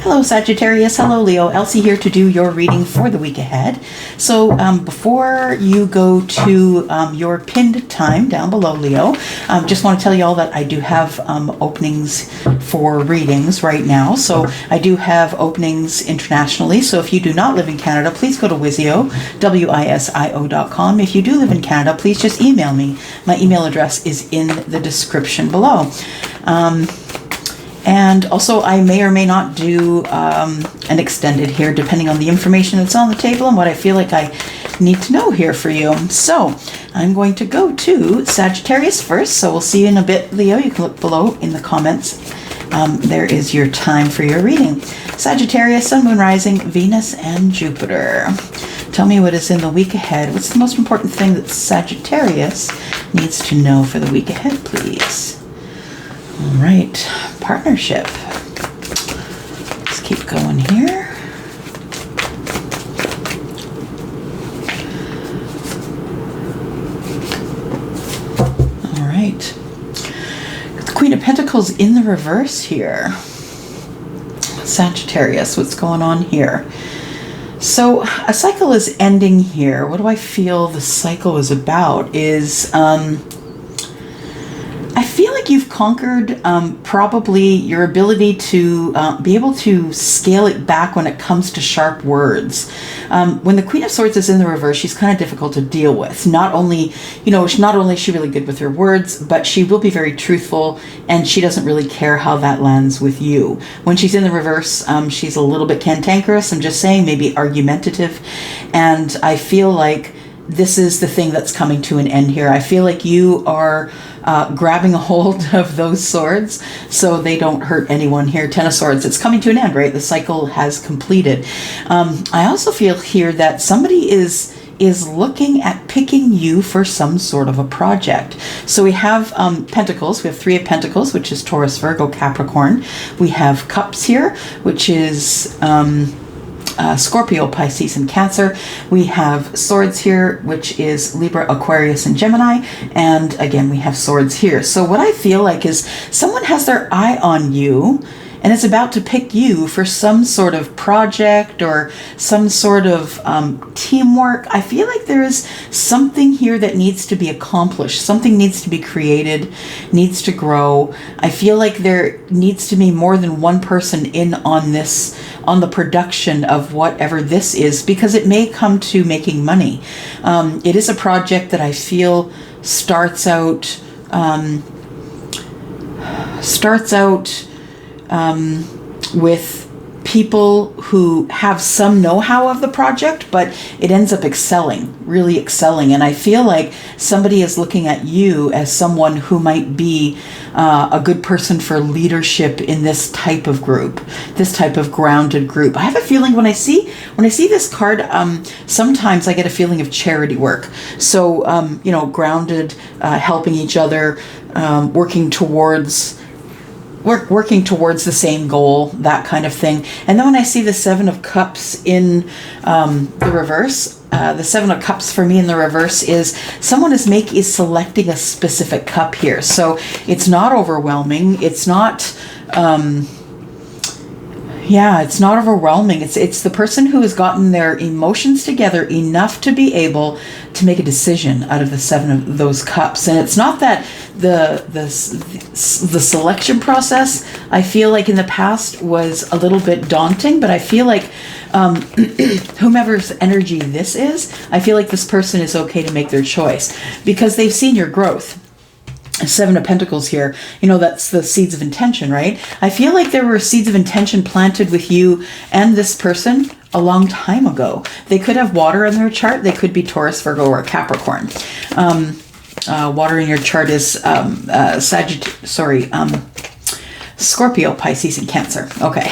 Hello Sagittarius, hello Leo, Elsie here to do your reading for the week ahead. So before you go to your pinned time down below, Leo, just want to tell you all that I do have openings for readings right now. So I do have openings internationally. So if you do not live in Canada, please go to WISIO, WISIO.com. If you do live in Canada, please just email me. My email address is in the description below. And also, I may or may not do an extended here, depending on the information that's on the table and what I feel like I need to know here for you. So I'm going to go to Sagittarius first. So we'll see you in a bit, Leo. You can look below in the comments. There is your time for your reading. Sagittarius, Sun, Moon, Rising, Venus, and Jupiter. Tell me what is in the week ahead. What's the most important thing that Sagittarius needs to know for the week ahead, please? All right, partnership. Let's keep going here. All right. The Queen of Pentacles in the reverse here. Sagittarius, what's going on here? So a cycle is ending here. What do I feel the cycle is about is... I feel like you've conquered probably your ability to be able to scale it back when it comes to sharp words. When the Queen of Swords is in the reverse, she's kind of difficult to deal with. Not only is she really good with her words, but she will be very truthful, and she doesn't really care how that lands with you. When she's in the reverse, she's a little bit cantankerous, I'm just saying, maybe argumentative, and I feel like this is the thing that's coming to an end here. I feel like you are grabbing a hold of those swords so they don't hurt anyone here. Ten of Swords, it's coming to an end, right? The cycle has completed. I also feel here that somebody is looking at picking you for some sort of a project. So we have Pentacles. We have Three of Pentacles, which is Taurus, Virgo, Capricorn. We have Cups here, which is... Scorpio, Pisces, and Cancer. We have Swords here, which is Libra, Aquarius, and Gemini. And again, we have Swords here. So what I feel like is someone has their eye on you and is about to pick you for some sort of project or some sort of teamwork. I feel like there is something here that needs to be accomplished. Something needs to be created, needs to grow. I feel like there needs to be more than one person in on this, on the production of whatever this is, because it may come to making money. It is a project that I feel starts out with people who have some know-how of the project, but it ends up really excelling. And I feel like somebody is looking at you as someone who might be a good person for leadership in this type of group, this type of grounded group. I have a feeling when I see this card, sometimes I get a feeling of charity work. So, grounded, helping each other, working towards the same goal, that kind of thing. And then when I see the Seven of Cups in the reverse, the Seven of Cups for me in the reverse is someone is selecting a specific cup here. So it's not overwhelming. It's not... it's not overwhelming. It's the person who has gotten their emotions together enough to be able to make a decision out of the Seven of those cups. And it's not that the selection process, I feel like in the past was a little bit daunting, but I feel like whomever's energy this is, I feel like this person is okay to make their choice because they've seen your growth. Seven of Pentacles here, that's the seeds of intention, right? I feel like there were seeds of intention planted with you and this person a long time ago. They could have water in their chart. They could be Taurus, Virgo, or Capricorn. Water in your chart is Scorpio, Pisces, and Cancer. Okay.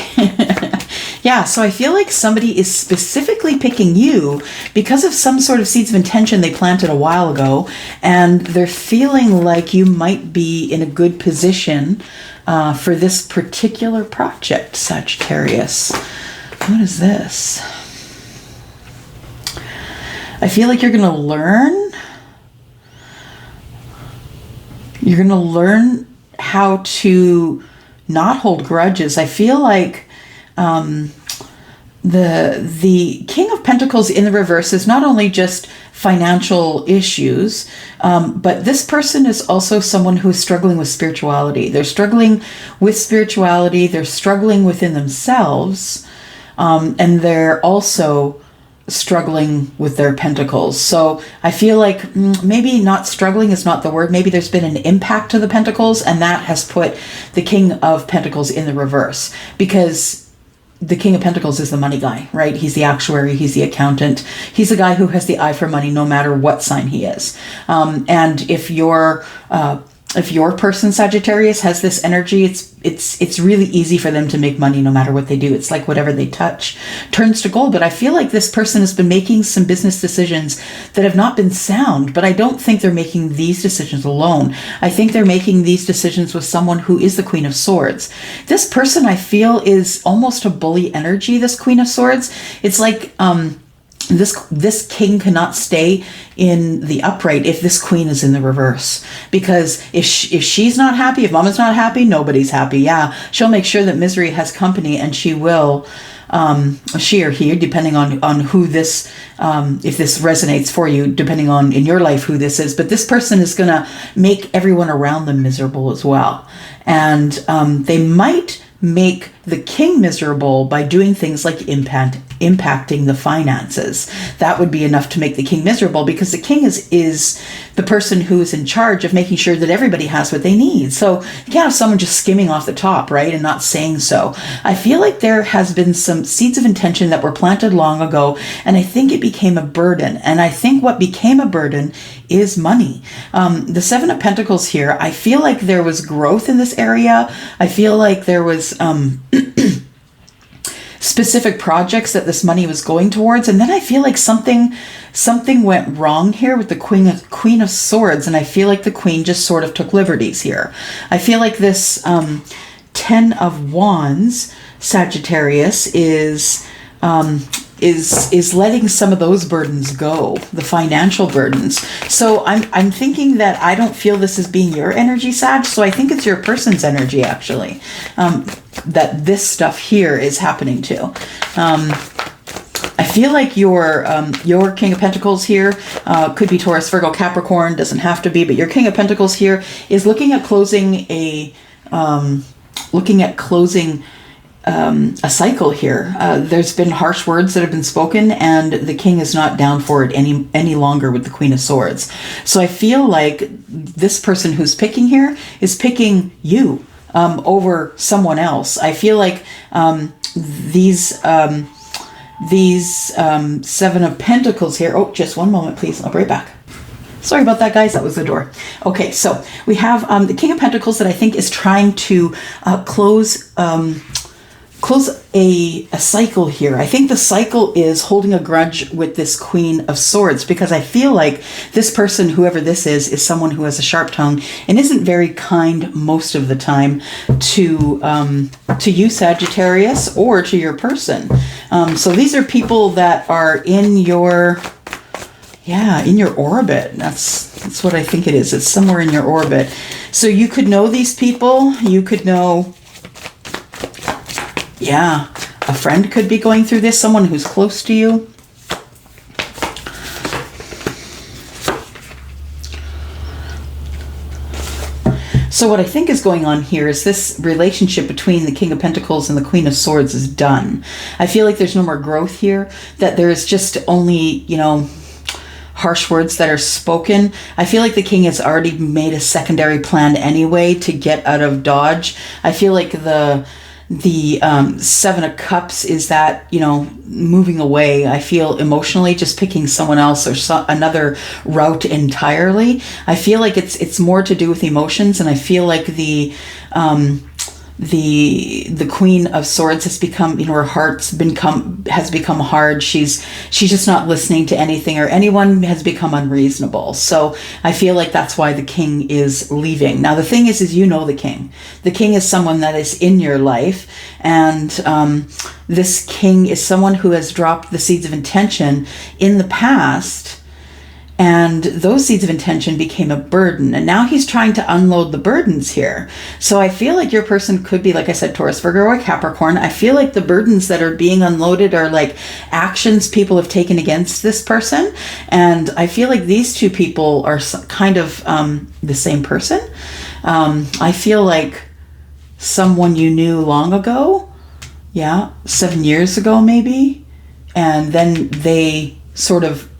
Yeah, so I feel like somebody is specifically picking you because of some sort of seeds of intention they planted a while ago, and they're feeling like you might be in a good position for this particular project, Sagittarius. What is this? I feel like you're going to learn. You're going to learn how to not hold grudges. I feel like the King of Pentacles in the reverse is not only just financial issues, but this person is also someone who is struggling with spirituality. They're struggling with spirituality. They're struggling within themselves, and they're also struggling with their pentacles. So I feel like maybe not struggling is not the word. Maybe there's been an impact to the pentacles, and that has put the King of Pentacles in the reverse, because the King of Pentacles is the money guy, right? He's the actuary. He's the accountant. He's the guy who has the eye for money, no matter what sign he is. And if your person, Sagittarius, has this energy, it's really easy for them to make money no matter what they do. It's like whatever they touch turns to gold. But I feel like this person has been making some business decisions that have not been sound, but I don't think they're making these decisions alone. I think they're making these decisions with someone who is the Queen of Swords. This person, I feel, is almost a bully energy, this Queen of Swords. It's like, this king cannot stay in the upright if this queen is in the reverse, because if she's not happy, if mama's not happy, nobody's happy. Yeah, she'll make sure that misery has company, and she will, she or he, depending on who this, if this resonates for you, depending on in your life who this is, but this person is going to make everyone around them miserable as well. And they might make the king miserable by doing things like impacting the finances. That would be enough to make the king miserable, because the king is the person who is in charge of making sure that everybody has what they need. So you can't have someone just skimming off the top, right, and not saying so. I feel like there has been some seeds of intention that were planted long ago, and I think it became a burden. And I think what became a burden is money. The Seven of Pentacles here, I feel like there was growth in this area. I feel like there was specific projects that this money was going towards, and then I feel like something went wrong here with the Queen of Swords, and I feel like the Queen just sort of took liberties here. I feel like this Ten of Wands Sagittarius is letting some of those burdens go, the financial burdens. So I'm thinking that I don't feel this as being your energy, Sag. So I think it's your person's energy, actually, that this stuff here is happening to. I feel like your King of Pentacles here could be Taurus, Virgo, Capricorn. Doesn't have to be, but your King of Pentacles here is looking at closing a cycle here. There's been harsh words that have been spoken, and the king is not down for it any longer with the Queen of Swords. So I feel like this person who's picking here is picking you over someone else. I feel like these Seven of Pentacles here. Oh, just one moment, please. I'll be right back. Sorry about that, guys. That was the door. Okay, so we have the King of Pentacles that I think is trying to close a cycle here. I think the cycle is holding a grudge with this Queen of Swords, because I feel like this person, whoever this is someone who has a sharp tongue and isn't very kind most of the time to you, Sagittarius, or to your person. So these are people that are in your orbit. That's what I think it is. It's somewhere in your orbit. So you could know these people. You could know, a friend could be going through this, someone who's close to you. So what I think is going on here is this relationship between the King of Pentacles and the Queen of Swords is done. I feel like there's no more growth here, that there is just only, harsh words that are spoken. I feel like the king has already made a secondary plan anyway to get out of Dodge. I feel like the Seven of Cups is that, moving away. I feel emotionally just picking someone else or another route entirely. I feel like it's more to do with emotions, and I feel like the Queen of Swords has become, her heart's has become hard. She's just not listening to anything, or anyone has become unreasonable. So I feel like that's why the king is leaving. Now the thing is the king. The king is someone that is in your life, and this king is someone who has dropped the seeds of intention in the past, And those seeds of intention became a burden. And now he's trying to unload the burdens here. So I feel like your person could be, like I said, Taurus, Virgo, or Capricorn. I feel like the burdens that are being unloaded are like actions people have taken against this person. And I feel like these two people are kind of the same person. I feel like someone you knew long ago. Yeah, 7 years ago maybe. And then they sort of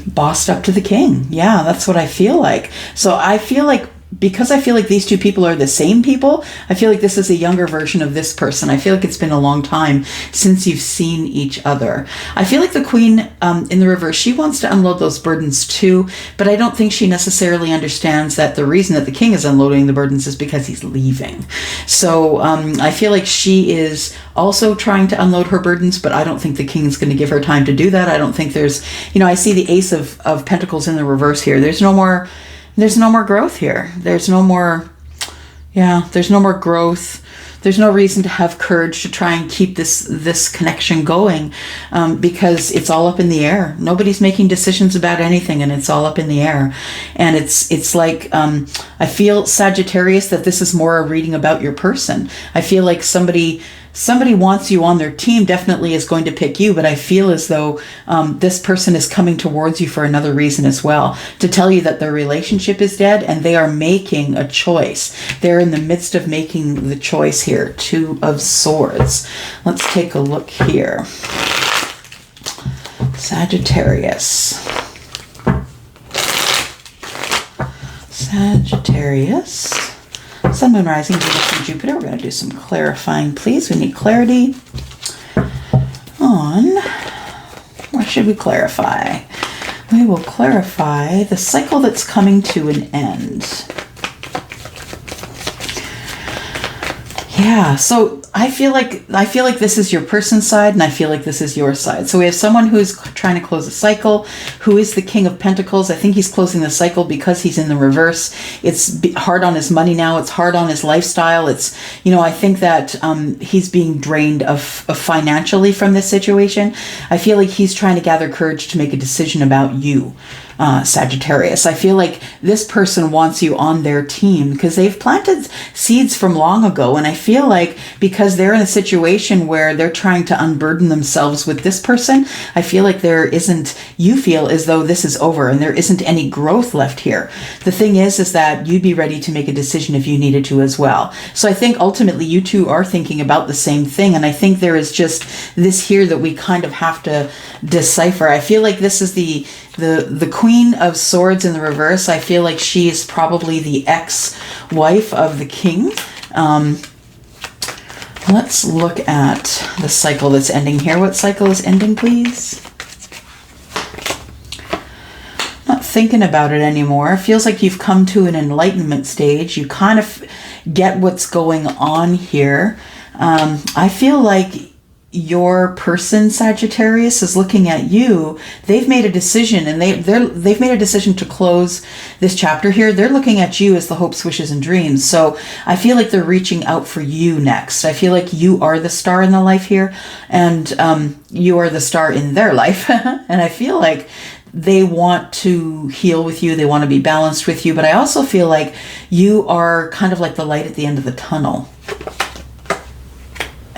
bossed up to the king. Yeah, that's what I feel like. So I feel like, because I feel like these two people are the same people, I feel like this is a younger version of this person. I feel like it's been a long time since you've seen each other. I feel like the Queen in the reverse, she wants to unload those burdens too, but I don't think she necessarily understands that the reason that the king is unloading the burdens is because he's leaving. So I feel like she is also trying to unload her burdens, but I don't think the king's going to give her time to do that. I don't think there's, I see the Ace of Pentacles in the reverse here. There's no more growth here. There's no more growth. There's no reason to have courage to try and keep this connection going, because it's all up in the air. Nobody's making decisions about anything, and it's all up in the air. And it's like, I feel, Sagittarius, that this is more a reading about your person. I feel like somebody wants you on their team, definitely is going to pick you, but I feel as though this person is coming towards you for another reason as well, to tell you that their relationship is dead and they are making a choice. They're in the midst of making the choice here. Two of Swords. Let's take a look here. Sagittarius. Sun, Moon, Rising, Venus, and Jupiter. We're going to do some clarifying, please. We need clarity on, what should we clarify? We will clarify the cycle that's coming to an end. Yeah, so I feel like this is your person's side, and I feel like this is your side. So we have someone who's trying to close a cycle, who is the King of Pentacles. I think he's closing the cycle because he's in the reverse. It's hard on his money now. It's hard on his lifestyle. It's, I think that he's being drained of financially from this situation. I feel like he's trying to gather courage to make a decision about you. Sagittarius. I feel like this person wants you on their team because they've planted seeds from long ago, and I feel like because they're in a situation where they're trying to unburden themselves with this person, I feel like you feel as though this is over and there isn't any growth left here. The thing is that you'd be ready to make a decision if you needed to as well. So I think ultimately you two are thinking about the same thing, and I think there is just this here that we kind of have to decipher. I feel like this is the Queen of Swords in the reverse. I feel like she is probably the ex-wife of the king. Let's look at the cycle that's ending here. What cycle is ending, please? Not thinking about it anymore. It feels like you've come to an enlightenment stage. You kind of get what's going on here. I feel like your person, Sagittarius, is looking at you. They've made a decision, and they've made a decision to close this chapter here. They're looking at you as the hopes, wishes, and dreams. So I feel like they're reaching out for you next. I feel like you are the star in the life here, and you are the star in their life. And I feel like they want to heal with you. They want to be balanced with you. But I also feel like you are kind of like the light at the end of the tunnel.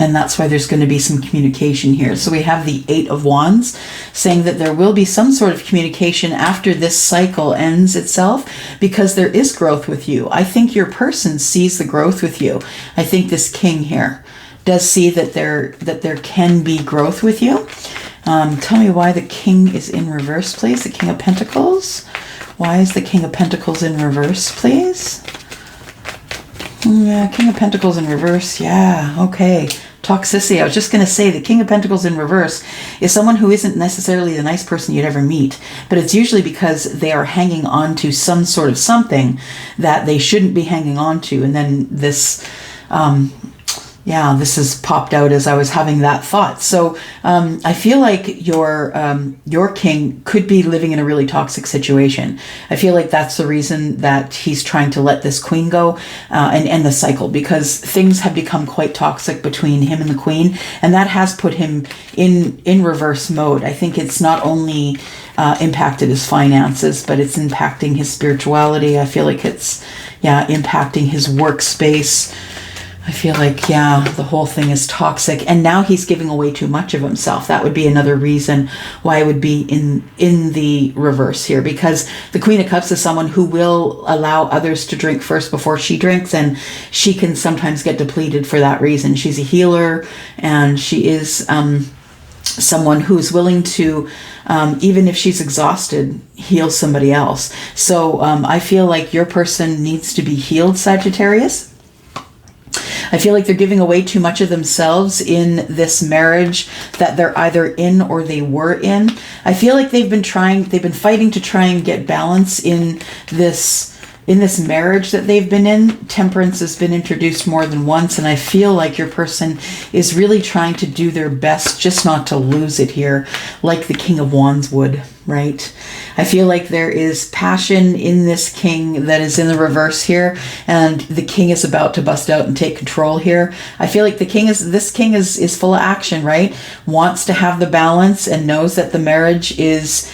And that's why there's going to be some communication here. So we have the Eight of Wands saying that there will be some sort of communication after this cycle ends itself, because there is growth with you. I think your person sees the growth with you. I think this king here does see that there can be growth with you. Tell me why the king is in reverse, please. The King of Pentacles. Why is the King of Pentacles in reverse, please? Yeah, King of Pentacles in reverse. Yeah, okay. Toxicity. I was just going to say the King of Pentacles in reverse is someone who isn't necessarily the nice person you'd ever meet, but it's usually because they are hanging on to some sort of something that they shouldn't be hanging on to. And then this has popped out as I was having that thought. So I feel like your king could be living in a really toxic situation. I feel like that's the reason that he's trying to let this queen go and end the cycle, because things have become quite toxic between him and the queen, and that has put him in reverse mode. I think it's not only impacted his finances, but it's impacting his spirituality. I feel like it's, impacting his workspace. I feel like, the whole thing is toxic. And now he's giving away too much of himself. That would be another reason why it would be in the reverse here, because the Queen of Cups is someone who will allow others to drink first before she drinks, and she can sometimes get depleted for that reason. She's a healer, and she is someone who's willing to, even if she's exhausted, heal somebody else. So I feel like your person needs to be healed, Sagittarius. I feel like they're giving away too much of themselves in this marriage that they're either in or they were in. I feel like they've been fighting to try and get balance in this marriage that they've been in. Temperance has been introduced more than once, and I feel like your person is really trying to do their best just not to lose it here, like the King of Wands would, right? I feel like there is passion in this king that is in the reverse here, and the king is about to bust out and take control here. I feel like this king is full of action, right? Wants to have the balance and knows that the marriage is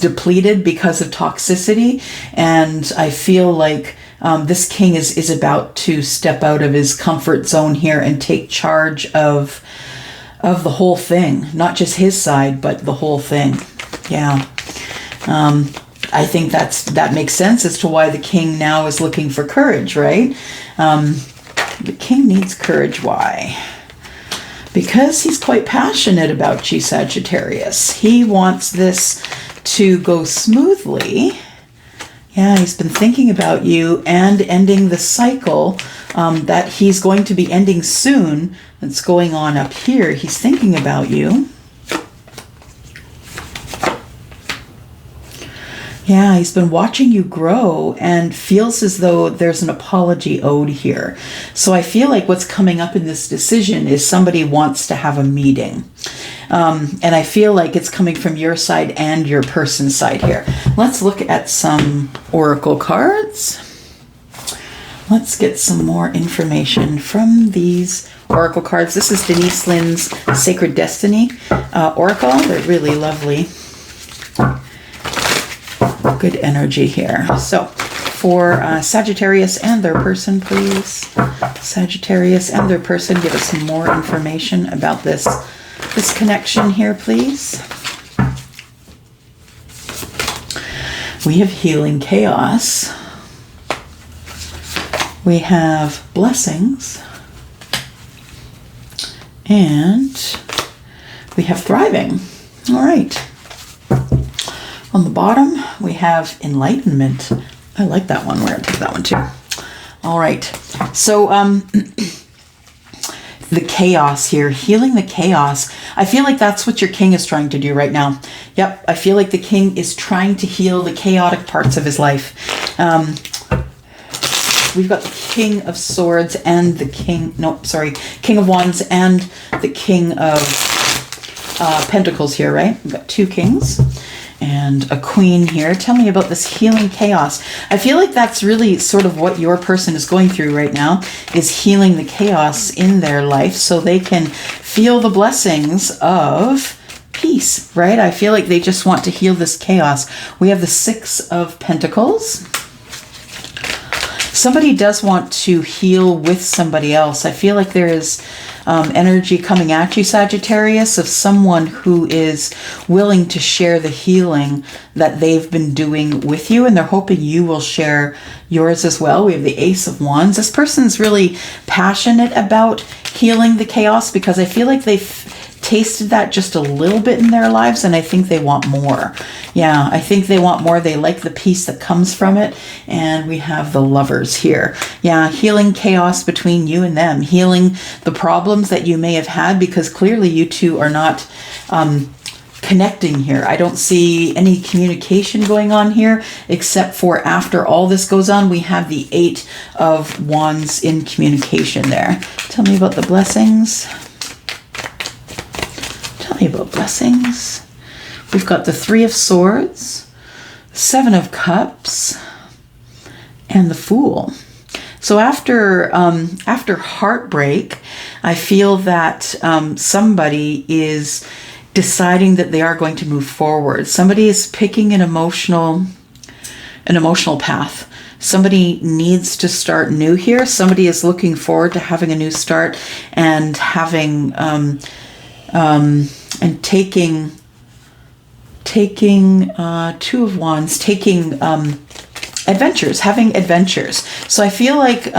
depleted because of toxicity. And I feel like this king is about to step out of his comfort zone here and take charge of the whole thing, not just his side, but the whole thing. I think that makes sense as to why the king now is looking for courage, right? The king needs courage. Why? Because he's quite passionate about you, Sagittarius. He wants this to go smoothly. He's been thinking about you and ending the cycle that he's going to be ending soon. That's going on up here. He's thinking about you. He's been watching you grow and feels as though there's an apology owed here. So I feel like what's coming up in this decision is somebody wants to have a meeting. And I feel like it's coming from your side and your person's side here. Let's look at some oracle cards. Let's get some more information from these oracle cards. This is Denise Lynn's Sacred Destiny oracle. They're really lovely. Good energy here. So for Sagittarius and their person, please. Sagittarius and their person, give us some more information about this connection here, please. We have healing chaos. We have blessings. And we have thriving. All right. On the bottom, we have enlightenment. I like that one. We're going to take that one too. All right. So the chaos here, healing the chaos. I feel like that's what your king is trying to do right now. Yep. I feel like the king is trying to heal the chaotic parts of his life. We've got the King of Swords and the King of Wands and the King of Pentacles here, right? We've got two kings and a queen here. Tell me about this healing chaos. I feel like that's really sort of what your person is going through right now, is healing the chaos in their life so they can feel the blessings of peace, right? I feel like they just want to heal this chaos. We have the Six of Pentacles. Somebody does want to heal with somebody else. I feel like there is energy coming at you, Sagittarius, of someone who is willing to share the healing that they've been doing with you, and they're hoping you will share yours as well. We have the Ace of Wands. This person's really passionate about healing the chaos because I feel like they've tasted that just a little bit in their lives, and I think they want more. Yeah, I think they want more. They like the peace that comes from it. And we have the Lovers here. Yeah, healing chaos between you and them, healing the problems that you may have had, because clearly you two are not connecting here. I don't see any communication going on here, except for after all this goes on, we have the Eight of Wands in communication there. Tell me about the blessings. Tell me about blessings. We've got the Three of Swords, Seven of Cups, and the Fool. So after heartbreak, I feel that somebody is deciding that they are going to move forward. Somebody is picking an emotional path. Somebody needs to start new here. Somebody is looking forward to having a new start and having and taking Two of Wands, taking adventures, having adventures. So I feel like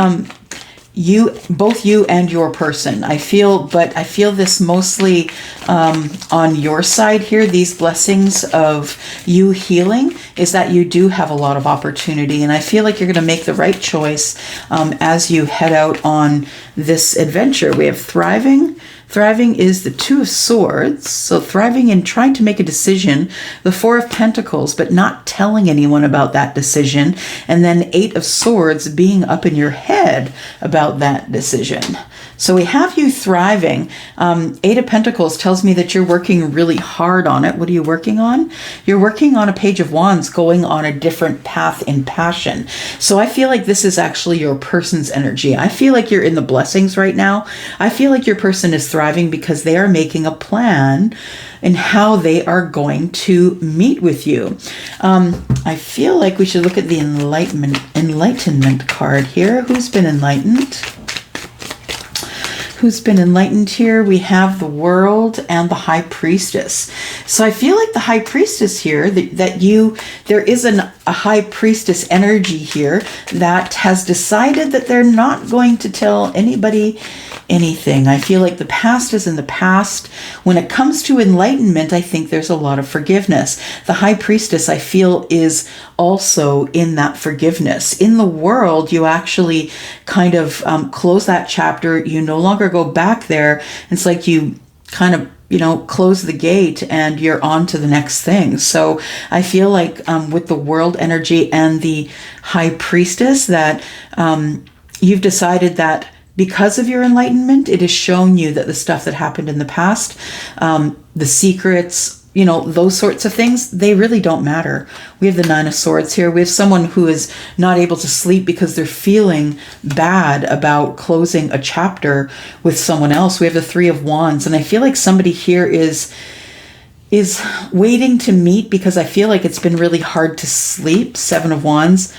both you and your person, I feel this mostly on your side here. These blessings of you healing is that you do have a lot of opportunity, and I feel like you're going to make the right choice as you head out on this adventure. We have thriving. Thriving is the Two of Swords, so thriving in trying to make a decision, the Four of Pentacles, but not telling anyone about that decision, and then Eight of Swords being up in your head about that decision. So we have you thriving. Eight of Pentacles tells me that you're working really hard on it. What are you working on? You're working on a Page of Wands, going on a different path in passion. So I feel like this is actually your person's energy. I feel like you're in the blessings right now. I feel like your person is thriving because they are making a plan in how they are going to meet with you. I feel like we should look at the enlightenment card here. Who's been enlightened? Who's been enlightened here? We have the World and the High Priestess. So I feel like the High Priestess here, there is a High Priestess energy here that has decided that they're not going to tell anybody anything. I feel like the past is in the past. When it comes to enlightenment, I think there's a lot of forgiveness. The High Priestess, I feel, is also in that forgiveness. In the World, you actually kind of close that chapter. You no longer go back there. It's like you kind of close the gate and you're on to the next thing. So I feel like with the World energy and the High Priestess that you've decided that because of your enlightenment, it has shown you that the stuff that happened in the past, the secrets, those sorts of things, they really don't matter. We have the Nine of Swords here. We have someone who is not able to sleep because they're feeling bad about closing a chapter with someone else. We have the Three of Wands, and I feel like somebody here is waiting to meet because I feel like it's been really hard to sleep. Seven of Wands,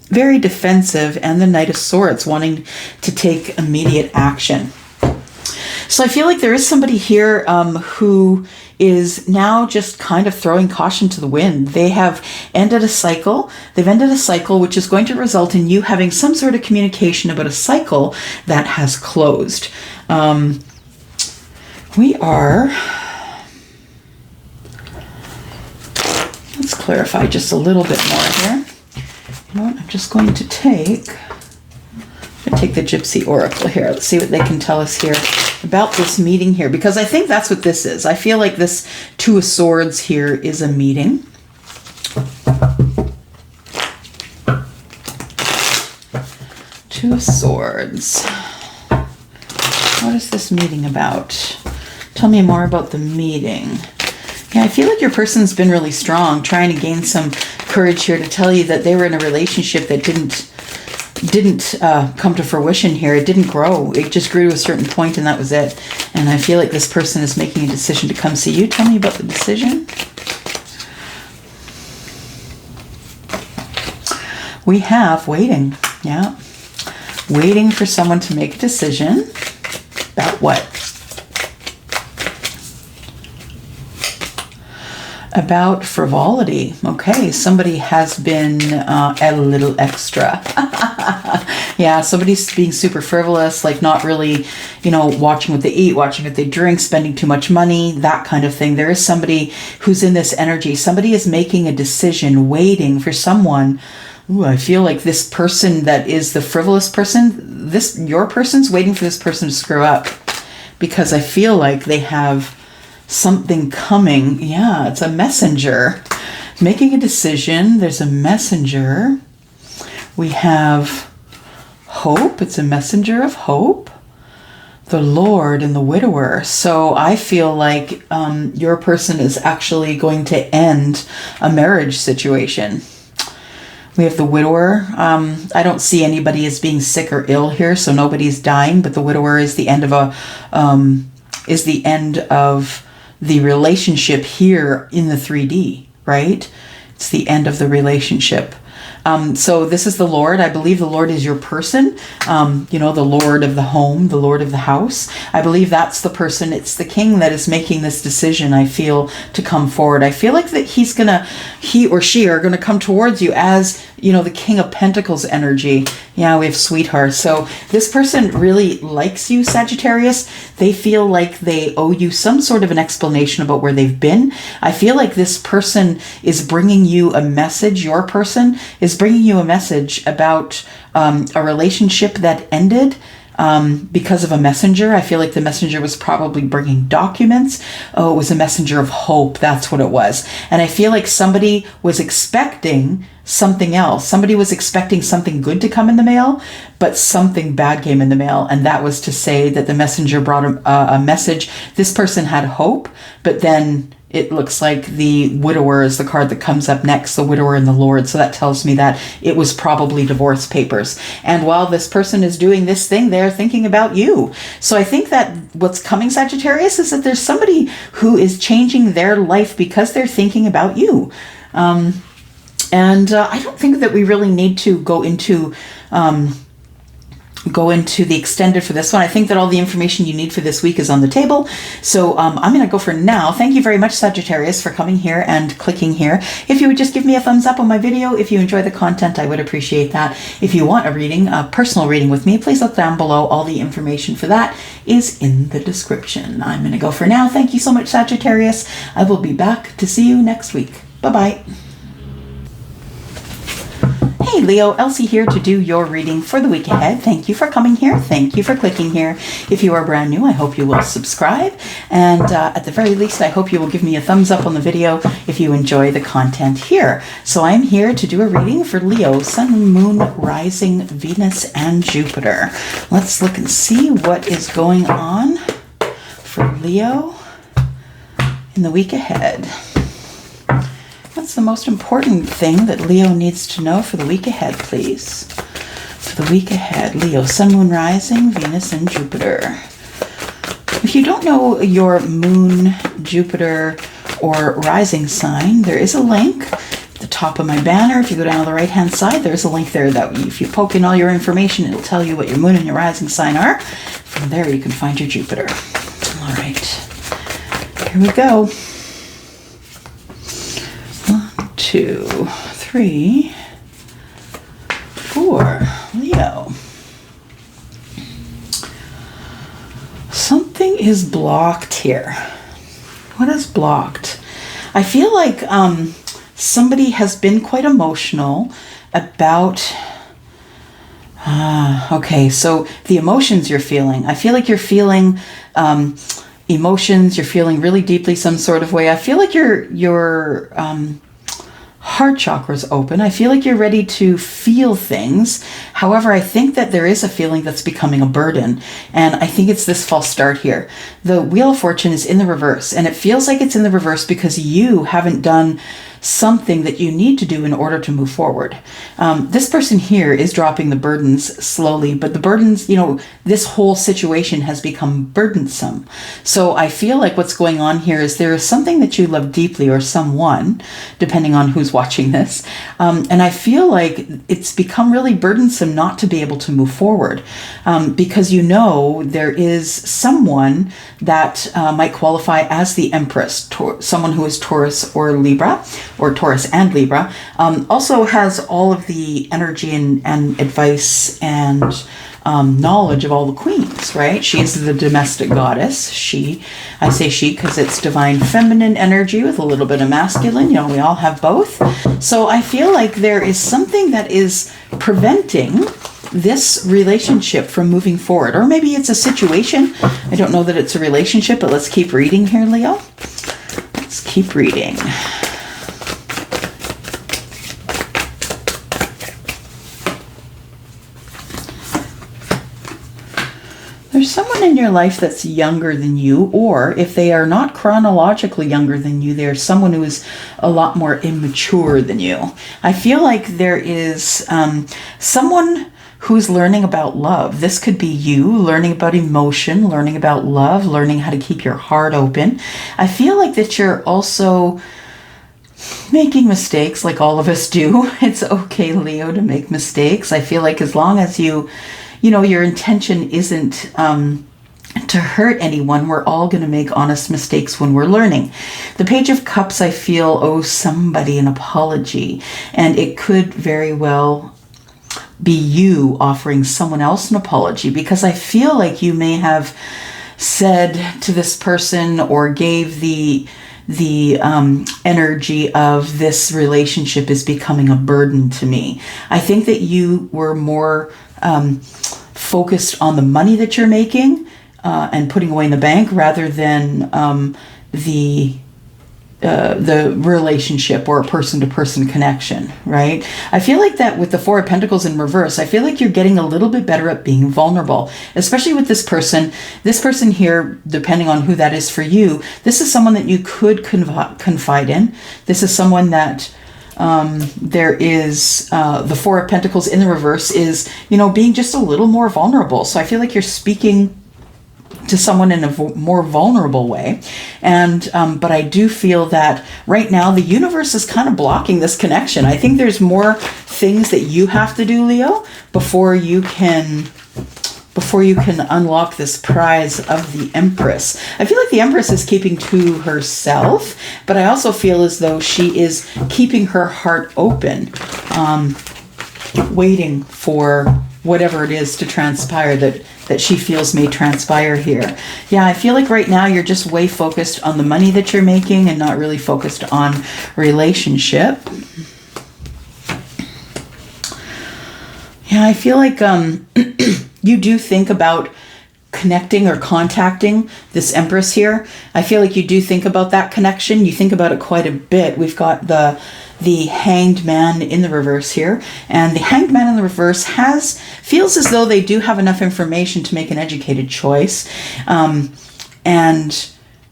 very defensive, and the Knight of Swords, wanting to take immediate action. So I feel like there is somebody here who is now just kind of throwing caution to the wind. They have ended a cycle. They've ended a cycle which is going to result in you having some sort of communication about a cycle that has closed. Let's clarify just a little bit more here. I'm just going to take the Gypsy Oracle here. Let's see what they can tell us here about this meeting here, because I think that's what this is. I feel like this Two of Swords here is a meeting. Two of Swords. What is this meeting about? Tell me more about the meeting. Yeah, I feel like your person's been really strong, trying to gain some courage here to tell you that they were in a relationship that didn't come to fruition here. It didn't grow. It just grew to a certain point and that was it. And I feel like this person is making a decision to come see you. Tell me about the decision. We have waiting. Yeah. Waiting for someone to make a decision. About what? About frivolity. Okay, somebody has been a little extra. Yeah, somebody's being super frivolous, like not really, watching what they eat, watching what they drink, spending too much money, that kind of thing. There is somebody who's in this energy. Somebody is making a decision, waiting for someone. Ooh, I feel like this person that is the frivolous person, your person's waiting for this person to screw up, because I feel like they have something coming. Yeah, it's a messenger making a decision. There's a messenger. We have hope. It's a messenger of hope. The Lord and the Widower. So I feel like your person is actually going to end a marriage situation. We have the Widower. I don't see anybody as being sick or ill here, so nobody's dying, but the Widower is the end of the relationship here in the 3D, right? It's the end of the relationship. So this is the Lord. I believe the Lord is your person. The Lord of the home, the Lord of the house. I believe that's the person. It's the king that is making this decision, I feel, to come forward. I feel like that he or she are going to come towards you as, the King of Pentacles energy. Yeah, we have sweetheart. So this person really likes you, Sagittarius. They feel like they owe you some sort of an explanation about where they've been. I feel like this person is bringing you a message. Your person is bringing you a message about a relationship that ended because of a messenger. I feel like the messenger was probably bringing documents. Oh, it was a messenger of hope. That's what it was. And I feel like somebody was expecting something else. Somebody was expecting something good to come in the mail, but something bad came in the mail. And that was to say that the messenger brought a message. This person had hope, but then it looks like the widower is the card that comes up next, the widower and the Lord. So that tells me that it was probably divorce papers. And while this person is doing this thing, they're thinking about you. So I think that what's coming, Sagittarius, is that there's somebody who is changing their life because they're thinking about you. And I don't think that we really need to go into the extended for this one. I think that all the information you need for this week is on the table. So I'm going to go for now. Thank you very much, Sagittarius, for coming here and clicking here. If you would just give me a thumbs up on my video, if you enjoy the content, I would appreciate that. If you want a reading, a personal reading with me, please look down below. All the information for that is in the description. I'm going to go for now. Thank you so much, Sagittarius. I will be back to see you next week. Bye-bye. Hey Leo, Elsie here to do your reading for the week ahead. Thank you for coming here. Thank you for clicking here. If you are brand new, I hope you will subscribe. And at the very least, I hope you will give me a thumbs up on the video if you enjoy the content here. So I'm here to do a reading for Leo, Sun, Moon, Rising, Venus, and Jupiter. Let's look and see what is going on for Leo in the week ahead. What's the most important thing that Leo needs to know for the week ahead, please? For the week ahead, Leo, Sun, Moon, Rising, Venus, and Jupiter. If you don't know your Moon, Jupiter, or Rising sign, there is a link at the top of my banner. If you go down to the right-hand side, there's a link there that if you poke in all your information, it'll tell you what your Moon and your Rising sign are. From there, you can find your Jupiter. All right, here we go. 2, 3, 4, Leo. Something is blocked here. What is blocked? I feel like somebody has been quite emotional about... okay, so the emotions you're feeling. I feel like you're feeling emotions. You're feeling really deeply some sort of way. I feel like your heart chakra is open. I feel like you're ready to feel things. However, I think that there is a feeling that's becoming a burden. And I think it's this false start here. The Wheel of Fortune is in the reverse. And it feels like it's in the reverse because you haven't done something that you need to do in order to move forward. This person here is dropping the burdens slowly, but the burdens, this whole situation has become burdensome. So I feel like what's going on here is there is something that you love deeply, or someone, depending on who's watching this. And I feel like it's become really burdensome not to be able to move forward because there is someone that might qualify as the Empress, someone who is Taurus or Libra, or Taurus and Libra, also has all of the energy and advice and knowledge of all the queens, right? She's the domestic goddess. I say she because it's divine feminine energy with a little bit of masculine. We all have both. So I feel like there is something that is preventing this relationship from moving forward. Or maybe it's a situation. I don't know that it's a relationship, but let's keep reading here, Leo. Let's keep reading. There's someone in your life that's younger than you, or if they are not chronologically younger than you, there's someone who is a lot more immature than you. I feel like there is someone who's learning about love. This could be you learning about emotion, learning about love, learning how to keep your heart open. I feel like that you're also making mistakes like all of us do. It's okay, Leo, to make mistakes. I feel like as long as you know, your intention isn't to hurt anyone, we're all going to make honest mistakes when we're learning. The Page of Cups, I feel, owes somebody an apology, and it could very well be you offering someone else an apology, because I feel like you may have said to this person or gave the energy of this relationship is becoming a burden to me. I think that you were more focused on the money that you're making and putting away in the bank rather than the relationship or a person-to-person connection, right? I feel like that with the Four of Pentacles in reverse, I feel like you're getting a little bit better at being vulnerable, especially with this person. This person here, depending on who that is for you, this is someone that you could confide in. This is someone that there is the Four of Pentacles in the reverse is, you know, being just a little more vulnerable. So I feel like you're speaking to someone in a more vulnerable way. And but I do feel that right now the universe is kind of blocking this connection. I think there's more things that you have to do, Leo, before you can unlock this prize of the Empress. I feel like the Empress is keeping to herself, but I also feel as though she is keeping her heart open, waiting for whatever it is to transpire that she feels may transpire here. Yeah, I feel like right now you're just way focused on the money that you're making and not really focused on relationship. Yeah, I feel like you do think about connecting or contacting this Empress here. I feel like you do think about that connection. You think about it quite a bit. We've got the Hanged Man in the reverse here, and the Hanged Man in the reverse feels as though they do have enough information to make an educated choice, and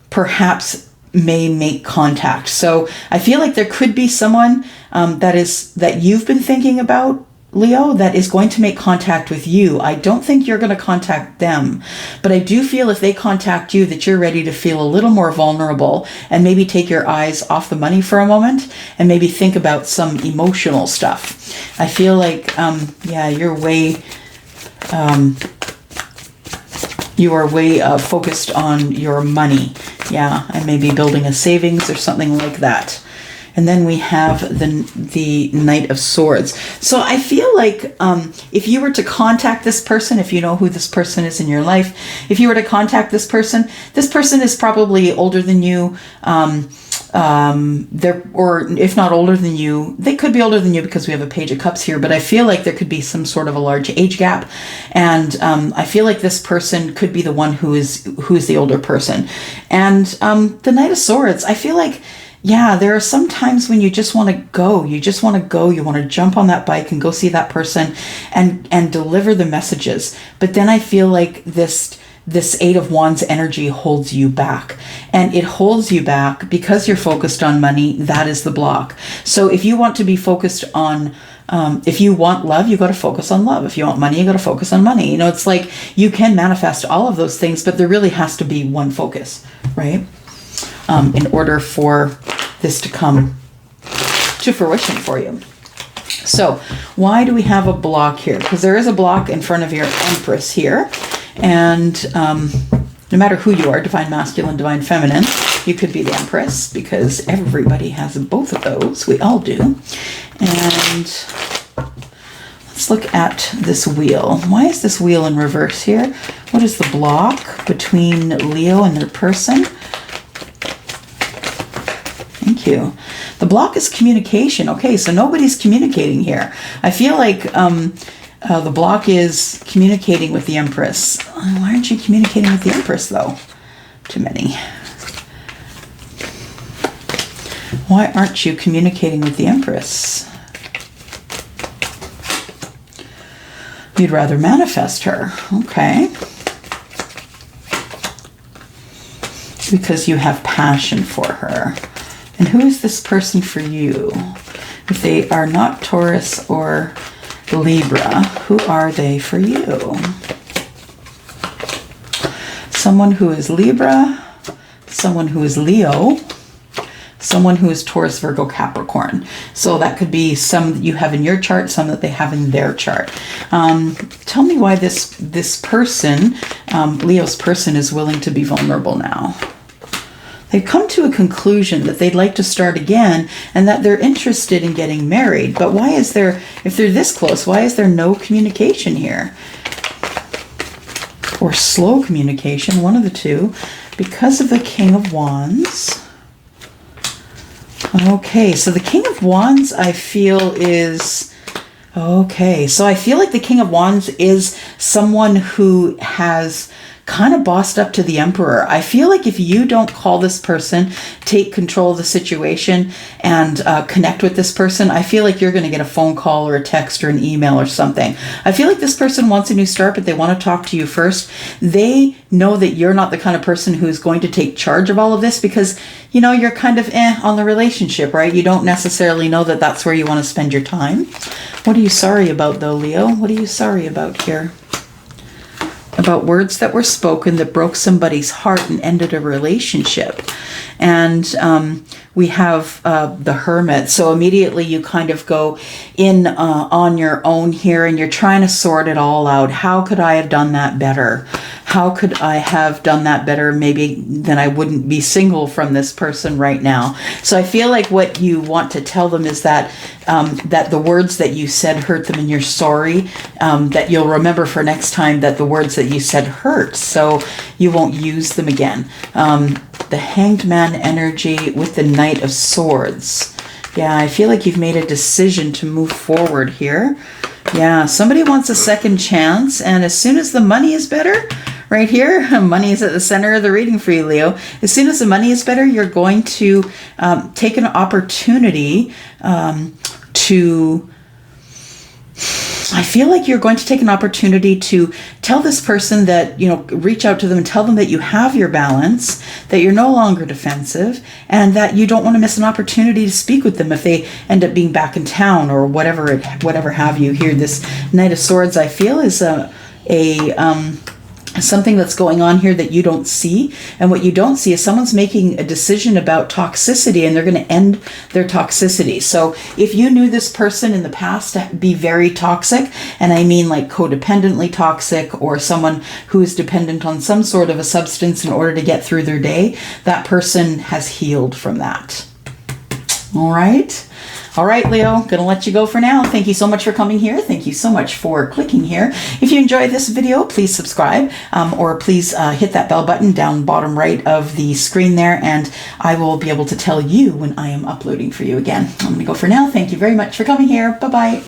perhaps may make contact. So I feel like there could be someone that you've been thinking about, Leo, that is going to make contact with you. I don't think you're going to contact them, but I do feel if they contact you that you're ready to feel a little more vulnerable and maybe take your eyes off the money for a moment and maybe think about some emotional stuff. I feel like, you're way, you are way focused on your money. Yeah, and maybe building a savings or something like that. And then we have the Knight of Swords. So I feel like if you were to contact this person, if you know who this person is in your life, if you were to contact this person is probably older than you. Or if not older than you, they could be older than you because we have a Page of Cups here. But I feel like there could be some sort of a large age gap, and I feel like this person could be the one who is the older person. And the Knight of Swords, I feel like. Yeah, there are some times when you just want to go. You just want to go. You want to jump on that bike and go see that person and deliver the messages. But then I feel like this Eight of Wands energy holds you back. And it holds you back because you're focused on money. That is the block. So if you want to be focused on if you want love, you got to focus on love. If you want money, you got to focus on money. You know, it's like you can manifest all of those things, but there really has to be one focus, right? In order for this to come to fruition for you. So why do we have a block here? Because there is a block in front of your Empress here. And no matter who you are, divine masculine, divine feminine, you could be the Empress because everybody has both of those. We all do. And let's look at this wheel. Why is this wheel in reverse here? What is the block between Leo and their person? Thank you. The block is communication. Okay, so nobody's communicating here. I feel like the block is communicating with the Empress. Why aren't you communicating with the Empress, though? Too many. Why aren't you communicating with the Empress? You'd rather manifest her. Okay. Because you have passion for her. And who is this person for you? If they are not Taurus or Libra, who are they for you? Someone who is Libra, someone who is Leo, someone who is Taurus, Virgo, Capricorn. So that could be some that you have in your chart, some that they have in their chart. Tell me why this person, Leo's person, is willing to be vulnerable now. They've come to a conclusion that they'd like to start again and that they're interested in getting married. But why is there, if they're this close, why is there no communication here? Or slow communication, one of the two, because of the King of Wands. Okay, so the King of Wands, I feel, is... Okay, so I feel like the King of Wands is someone who has kind of bossed up to the Emperor. I feel like if you don't call this person, take control of the situation, and connect with this person, I feel like you're going to get a phone call or a text or an email or something. I feel like this person wants a new start, but they want to talk to you first. They know that you're not the kind of person who's going to take charge of all of this because, you know, you're kind of on the relationship, right? You don't necessarily know that that's where you want to spend your time. What are you sorry about, though, Leo? What are you sorry about here? About words that were spoken that broke somebody's heart and ended a relationship. And we have the Hermit. So immediately you kind of go in on your own here and you're trying to sort it all out. How could I have done that better? How could I have done that better? Maybe then I wouldn't be single from this person right now. So I feel like what you want to tell them is that that the words that you said hurt them and you're sorry, that you'll remember for next time that the words that you said hurt, so you won't use them again. The Hanged Man energy with the Knight of Swords. Yeah, I feel like you've made a decision to move forward here. Yeah, somebody wants a second chance, and as soon as the money is better, right here, money is at the center of the reading for you, Leo. As soon as the money is better, you're going to take an opportunity to... I feel like you're going to take an opportunity to tell this person that, you know, reach out to them and tell them that you have your balance, that you're no longer defensive, and that you don't want to miss an opportunity to speak with them if they end up being back in town or whatever have you. Here, this Knight of Swords, I feel, is something that's going on here that you don't see. And what you don't see is someone's making a decision about toxicity and they're going to end their toxicity. So if you knew this person in the past to be very toxic, and I mean like codependently toxic, or someone who is dependent on some sort of a substance in order to get through their day, that person has healed from that. All right. All right, Leo, going to let you go for now. Thank you so much for coming here. Thank you so much for clicking here. If you enjoyed this video, please subscribe, or please hit that bell button down bottom right of the screen there, and I will be able to tell you when I am uploading for you again. I'm going to go for now. Thank you very much for coming here. Bye-bye.